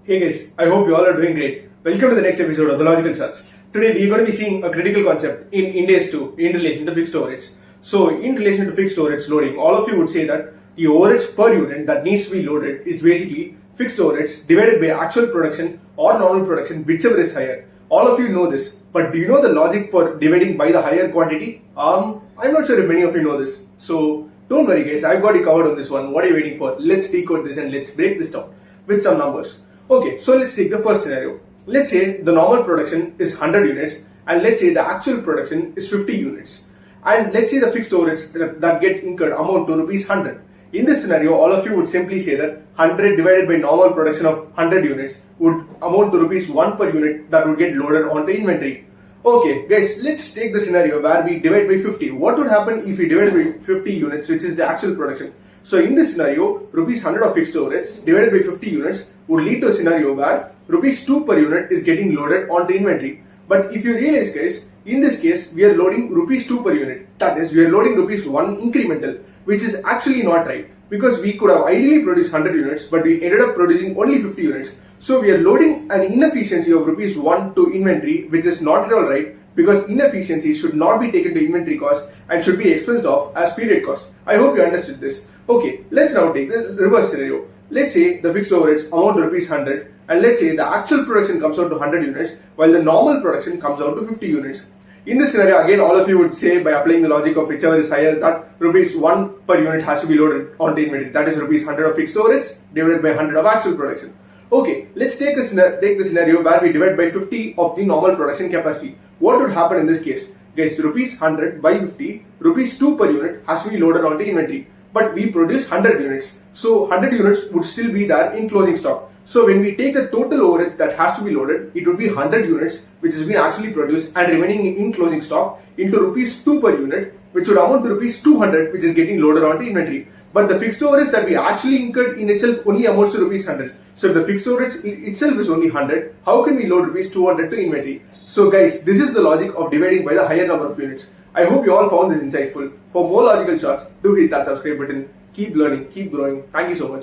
Hey guys, I hope you all are doing great. Welcome to the next episode of the Logical Charts. Today we are going to be seeing a critical concept in Ind AS 2 in relation to fixed overheads. So in relation to fixed overheads loading, all of you would say that the overheads per unit that needs to be loaded is basically fixed overheads divided by actual production or normal production, whichever is higher. All of you know this, but do you know the logic for dividing by the higher quantity? I'm not sure if many of you know this. So don't worry guys, I've got you covered on this one. What are you waiting for? Let's decode this and let's break this down with some numbers. Okay, so let's take the first scenario. Let's say the normal production is 100 units and let's say the actual production is 50 units. And let's say the fixed overheads that get incurred amount to rupees 100. In this scenario, all of you would simply say that 100 divided by normal production of 100 units would amount to rupees 1 per unit that would get loaded onto inventory. Okay, guys, let's take the scenario where we divide by 50. What would happen if we divide by 50 units, which is the actual production? So in this scenario, rupees 100 of fixed overheads divided by 50 units would lead to a scenario where rupees 2 per unit is getting loaded onto inventory. But if you realize guys, in this case, we are loading rupees 2 per unit. That is, we are loading rupees 1 incremental, which is actually not right. Because we could have ideally produced 100 units, but we ended up producing only 50 units. So we are loading an inefficiency of rupees 1 to inventory, which is not at all right, because inefficiency should not be taken to inventory cost and should be expensed off as period cost. I hope you understood this. Okay, let's now take the reverse scenario. Let's say the fixed overheads amount to rupees 100 and let's say the actual production comes out to 100 units while the normal production comes out to 50 units. In this scenario, again, all of you would say by applying the logic of whichever is higher that rupees 1 per unit has to be loaded onto inventory. That is rupees 100 of fixed overheads divided by 100 of actual production. Okay, let's take the scenario where we divide by 50 of the normal production capacity. What would happen in this case? Guys, rupees 100 by 50, rupees 2 per unit has to be loaded onto inventory. But we produce 100 units. So 100 units would still be there in closing stock. So when we take the total overheads that has to be loaded, it would be 100 units which has been actually produced and remaining in closing stock into rupees 2 per unit, which would amount to rupees 200 which is getting loaded onto inventory. But the fixed overheads that we actually incurred in itself only amounts to rupees 100. So if the fixed overheads itself is only 100, how can we load rupees 200 to inventory? So guys, this is the logic of dividing by the higher number of units. I hope you all found this insightful. For more logical charts, do hit that subscribe button. Keep learning, keep growing. Thank you so much.